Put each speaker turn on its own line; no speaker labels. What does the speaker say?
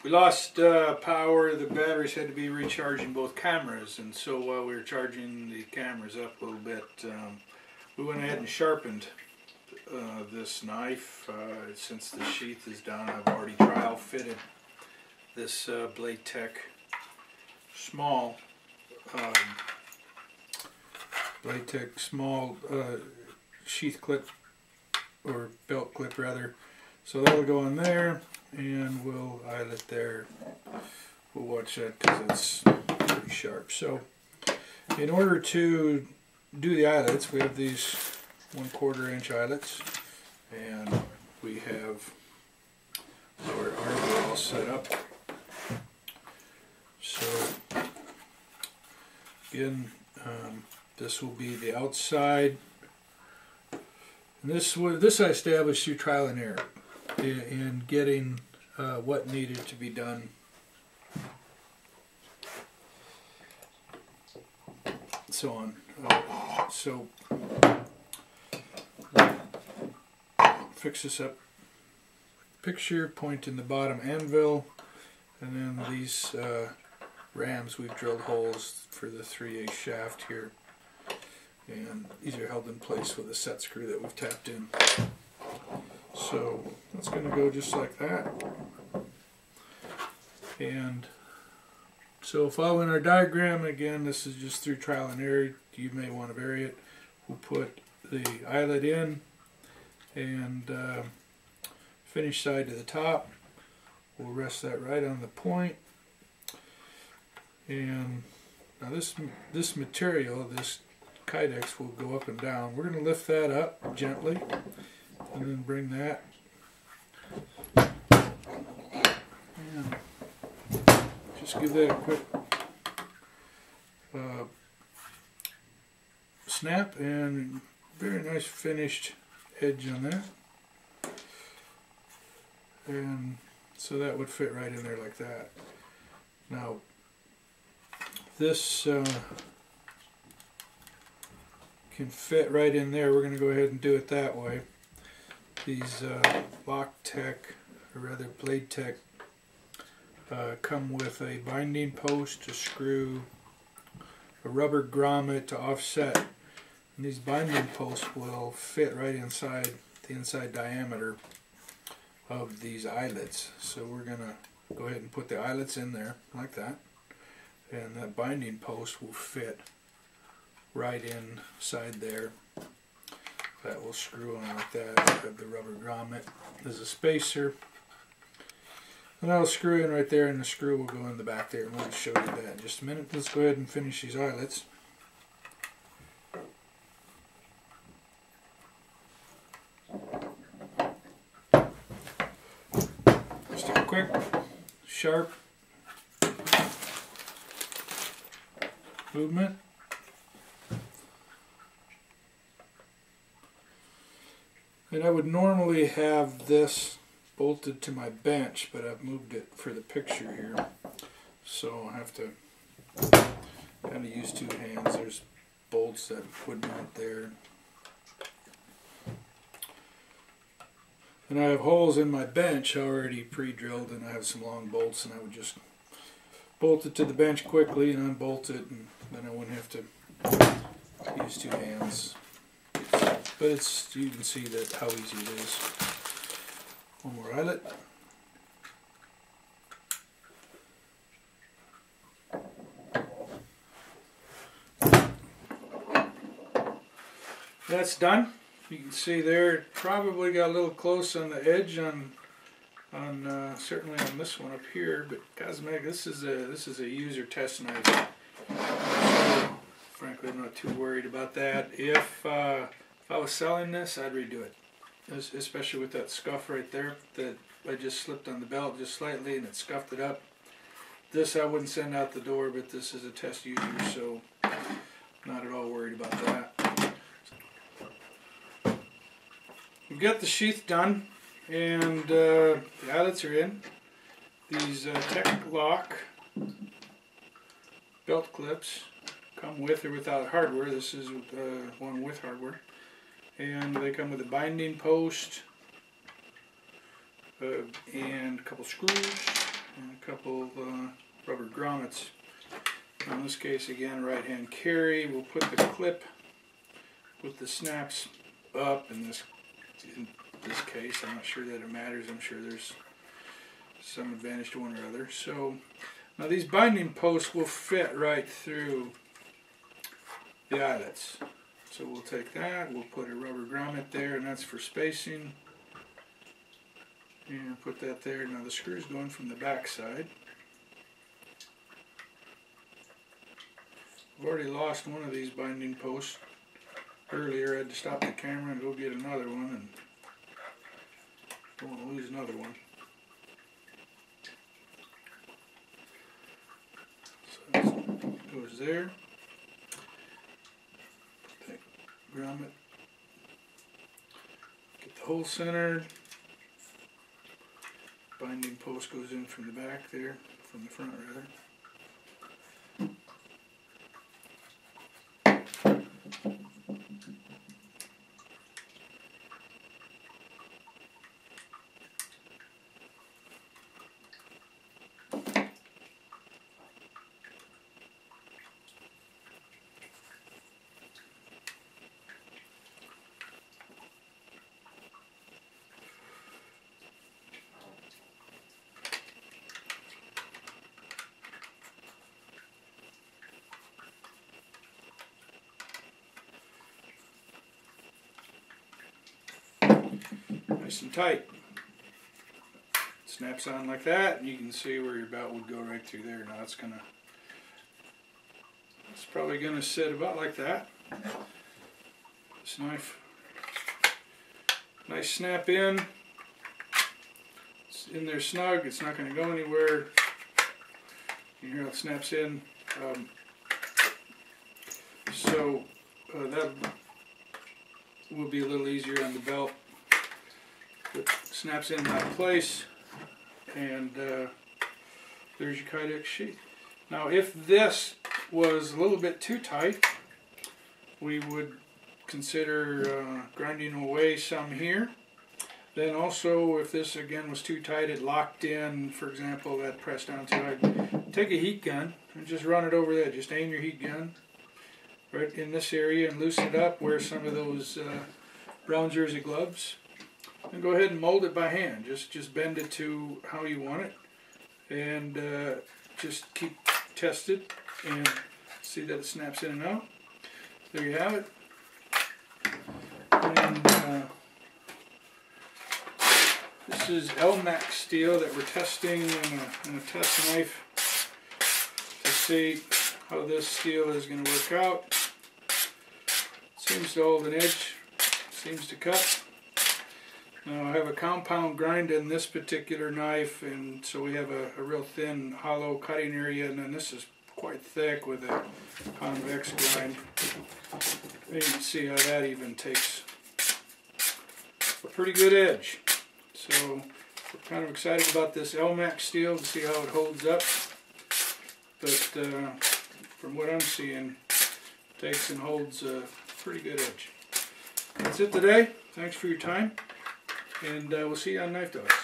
We lost power. The batteries had to be recharging both cameras, and so while we were charging the cameras up a little bit, we went ahead and sharpened this knife. Since the sheath is done, I've already trial fitted this Blade Tech small sheath clip, or belt clip rather. So that'll go in there, and we'll eyelet there. We'll watch that because it's pretty sharp. So in order to do the eyelets, we have these 1/4 inch eyelets, and we have our arbor all set up. So again, this will be the outside. And this I established through trial and error in getting what needed to be done. So on. So fix this up. Picture, point in the bottom anvil, and then these rams, we've drilled holes for the 3/8 shaft here, and these are held in place with a set screw that we've tapped in. So that's going to go just like that. And so following our diagram, again, this is just through trial and error. You may want to vary it. We'll put the eyelet in and finish side to the top. We'll rest that right on the point. And now this material, this kydex, will go up and down. We're going to lift that up gently and then bring that and just give that a quick snap, and very nice finished edge on that. And so that would fit right in there like that. Now this can fit right in there. We're going to go ahead and do it that way. These Blade Tech come with a binding post, a screw, a rubber grommet to offset, and these binding posts will fit right inside the inside diameter of these eyelets. So we're going to go ahead and put the eyelets in there like that, and that binding post will fit right inside there. That will screw on like that. We have the rubber grommet as a spacer, and that'll screw in right there, and the screw will go in the back there, and we'll show you that in just a minute. Let's go ahead and finish these eyelets. Just a quick, sharp movement. And I would normally have this bolted to my bench, but I've moved it for the picture here. So I have to kind of use two hands. There's bolts that would mount there. And I have holes in my bench already pre-drilled, and I have some long bolts, and I would just bolt it to the bench quickly and unbolt it, and then I wouldn't have to use two hands. But it's, you can see that how easy it is. One more eyelet. That's done. You can see there, it probably got a little close on the edge on certainly on this one up here. But cosmetic, this is a user test knife. So, frankly, I'm not too worried about that. If I was selling this, I'd redo it, especially with that scuff right there that I just slipped on the belt just slightly and it scuffed it up. This I wouldn't send out the door, but this is a test user, so not at all worried about that. We've got the sheath done, and the eyelets are in. These Tech Lock belt clips come with or without hardware. This is one with hardware. And they come with a binding post and a couple screws and a couple rubber grommets. In this case, again, right hand carry. We'll put the clip with the snaps up. In this case, I'm not sure that it matters. I'm sure there's some advantage to one or other. So now these binding posts will fit right through the eyelets. So we'll take that, we'll put a rubber grommet there, and that's for spacing. And put that there. Now the screw's going from the back side. I've already lost one of these binding posts earlier. I had to stop the camera and go get another one, and don't want to lose another one. So that goes there. Put that grommet. Get the hole centered. Binding post goes in from the back there, from the front rather. Nice and tight. Snaps on like that, and you can see where your belt would go right through there. Now it's probably gonna sit about like that. This knife, nice snap in. It's in there snug. It's not gonna go anywhere. You hear how it snaps in. That will be a little easier on the belt. It snaps in that place, and there's your kydex sheath. Now if this was a little bit too tight, we would consider grinding away some here. Then also, if this again was too tight, it locked in, for example, that pressed down to, I'd take a heat gun and just run it over there. Just aim your heat gun right in this area and loosen it up. Wear some of those brown jersey gloves. And go ahead and mold it by hand. Just bend it to how you want it, and just keep test it and see that it snaps in and out. There you have it. And this is L-Max steel that we're testing in a test knife to see how this steel is going to work out. Seems to hold an edge. Seems to cut. Now I have a compound grind in this particular knife, and so we have a real thin hollow cutting area, and then this is quite thick with a convex grind. And you can see how that even takes a pretty good edge. So we're kind of excited about this L-Max steel to see how it holds up. But from what I'm seeing, it takes and holds a pretty good edge. That's it today. Thanks for your time. And we'll see you on Knife Dogs.